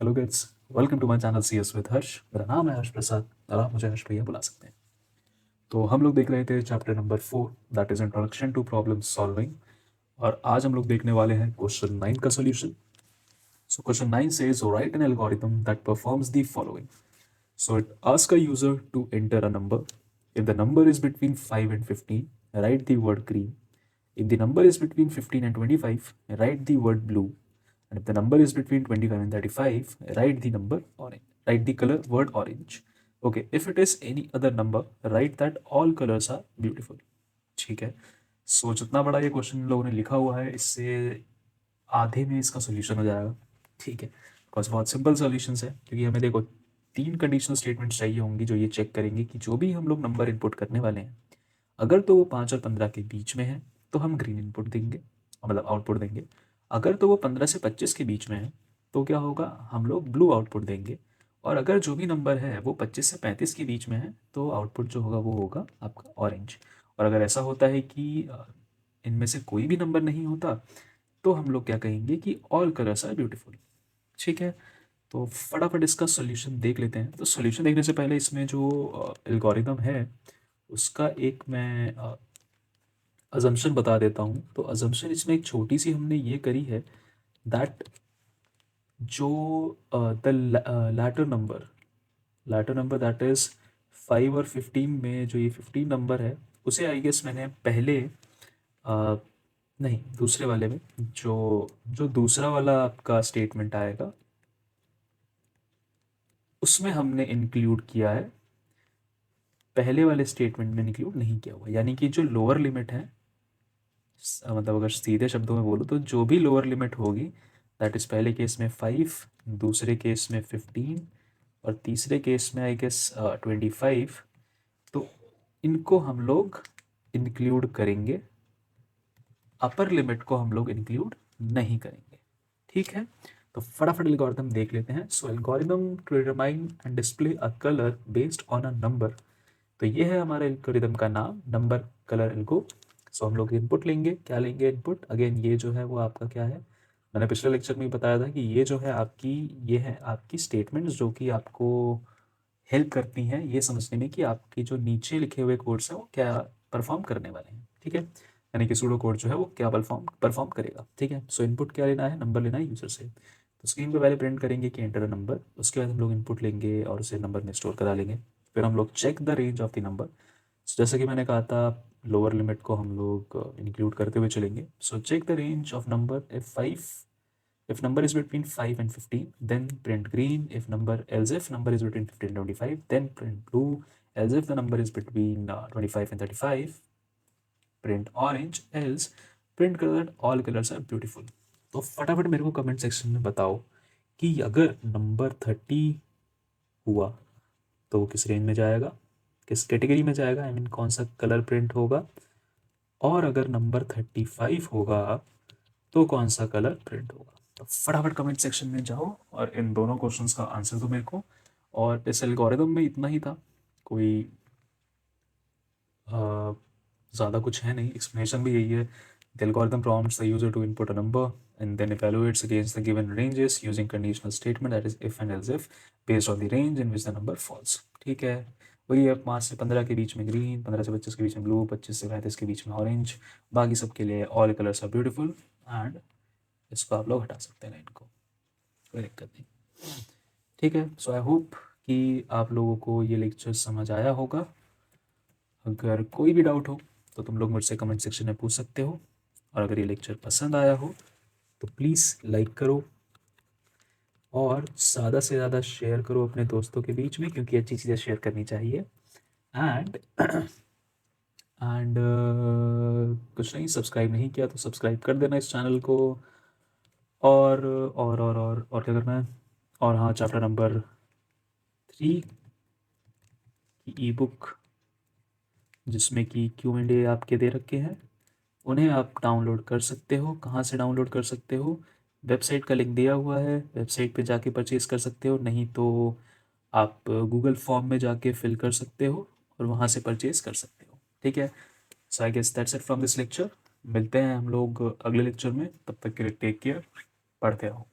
Hello kids, welcome to my channel C S with Harsh. मेरा नाम है हर्ष प्रसाद और आप मुझे हर्ष भैया बुला सकते हैं। तो हम लोग देख रहे थे chapter number 4, that is introduction to problem solving. और आज हम लोग देखने वाले हैं क्वेश्चन 9 का solution. So question 9 says write an algorithm that performs the following. So it asks a user to enter a number. If the number is between 5 and 15, write the word green. If the number is between 15 and 25, write the word blue. And if the number is between 25 and 35, write the number orange. Write the color word orange. Okay, if it is any other number, write that all colors are beautiful. ठीक है। सो जितना बड़ा ये question लोगों ने लिखा हुआ है, इससे आधे में इसका सोल्यूशन हो जाएगा। ठीक है, बिकॉज बहुत सिंपल सोल्यूशंस है, क्योंकि हमें देखो 3 कंडीशनल स्टेटमेंट्स चाहिए होंगी जो ये चेक करेंगे कि जो भी हम लोग नंबर इनपुट करने वाले हैं, अगर तो वो 5 और 15 के बीच में है तो हम ग्रीन इनपुट देंगे, मतलब आउटपुट देंगे। अगर तो वो 15 से 25 के बीच में है तो क्या होगा, हम लोग ब्लू आउटपुट देंगे। और अगर जो भी नंबर है वो 25 से 35 के बीच में है तो आउटपुट जो होगा वो होगा आपका ऑरेंज। और अगर ऐसा होता है कि इनमें से कोई भी नंबर नहीं होता तो हम लोग क्या कहेंगे कि ऑल कलर्स आर ब्यूटीफुल। ठीक है, तो फटाफट इसका सोल्यूशन देख लेते हैं। तो सोल्यूशन देखने से पहले इसमें जो एल्गोरिदम है उसका एक मैं अजम्पशन बता देता हूँ। तो अजम्पशन इसमें एक छोटी सी हमने ये करी है, दैट जो the latter number that is 5 और 15 में जो ये 15 नंबर है उसे आई गेस मैंने पहले नहीं, दूसरे वाले में जो जो दूसरा वाला आपका स्टेटमेंट आएगा उसमें हमने इंक्लूड किया है, पहले वाले स्टेटमेंट में इंक्लूड नहीं किया हुआ। यानी कि जो लोअर लिमिट है, मतलब अगर सीधे शब्दों में बोलो तो जो भी लोअर लिमिट होगी, दैट इज़ पहले केस में 5, दूसरे केस में 15 और तीसरे केस में आई गेस 25, तो इनको हम लोग इंक्लूड करेंगे, अपर लिमिट को हम लोग इंक्लूड नहीं करेंगे। ठीक है, तो फटाफट एल्गोरिथम देख लेते हैं। So algorithm to determine and display a colour based on a number. तो ये है हमारे एल्गोरिथम का नाम, नंबर कलर एल्गो। सो हम लोग इनपुट लेंगे, क्या लेंगे इनपुट, अगेन ये जो है वो आपका क्या है, मैंने पिछले लेक्चर में ही बताया था कि ये जो है आपकी, ये है आपकी स्टेटमेंट्स जो कि आपको हेल्प करती हैं ये समझने में कि आपकी जो नीचे लिखे हुए कोड्स हैं वो क्या परफॉर्म करने वाले हैं। ठीक है, यानी कि सूडो कोड जो है वो क्या परफॉर्म करेगा। ठीक है, सो इनपुट क्या लेना है, नंबर लेना है यूजर से। तो स्क्रीन पे पहले प्रिंट करेंगे कि एंटर अ नंबर, उसके बाद हम लोग इनपुट लेंगे और उसे नंबर में स्टोर करा लेंगे। फिर हम लोग check the range of the number. जैसे कि मैंने कहा था, लोअर लिमिट को हम लोग इंक्लूड करते हुए चलेंगे। So check the range of number, if number is between 5 and 15, then print green. Else if number is between 15 and 25, then print blue. Else if the number is between 25 and 35, print orange. Else print color that all colors are beautiful. तो फटाफट मेरे को comment section में बताओ कि अगर number 30 हुआ तो वो किस रेंज में जाएगा, किस कैटेगरी में जाएगा, आई मीन कौन सा कलर प्रिंट होगा। और अगर नंबर 35 होगा तो कौन सा कलर प्रिंट होगा। तो फटाफट कमेंट सेक्शन में जाओ और इन दोनों क्वेश्चंस का आंसर दो मेरे को। और इस एल्गोरिदम में इतना ही था, कोई ज़्यादा कुछ है नहीं, एक्सप्लेनेशन भी यही है। The algorithm prompts the user to input a number and then evaluates against the given ranges using conditional statement, that is if and else if, based on the range in which the number falls। ठीक है, वही है, 5 से 15 के बीच में green, 15 से 25 के बीच में ब्लू, 25 से 35 के बीच में ऑरेंज, बाकी सबके लिए all colours are beautiful. And इसको आप लोग हटा सकते हैं लाइन को, कोई दिक्कत नहीं। ठीक है, सो आई होप कि आप लोगों को ये लेक्चर समझ आया होगा। अगर कोई भी डाउट हो तो तुम लोग मुझसे कमेंट सेक्शन में पूछ सकते हो। और अगर ये लेक्चर पसंद आया हो तो प्लीज़ लाइक करो और ज़्यादा से ज़्यादा शेयर करो अपने दोस्तों के बीच में, क्योंकि अच्छी चीज़ें शेयर करनी चाहिए। एंड कुछ नहीं, सब्सक्राइब नहीं किया तो सब्सक्राइब कर देना इस चैनल को। और क्या करना है, और हाँ, चैप्टर नंबर 3 की ई बुक जिसमें कि Q&A आपके दे रखे हैं, उन्हें आप डाउनलोड कर सकते हो। कहाँ से डाउनलोड कर सकते हो, वेबसाइट का लिंक दिया हुआ है, वेबसाइट पे जाके परचेज कर सकते हो, नहीं तो आप गूगल फॉर्म में जाके फिल कर सकते हो और वहाँ से परचेज कर सकते हो। ठीक है, so I guess that's it from this lecture. मिलते हैं हम लोग अगले लेक्चर में, तब तक के लिए टेक केयर, पढ़ते रहो।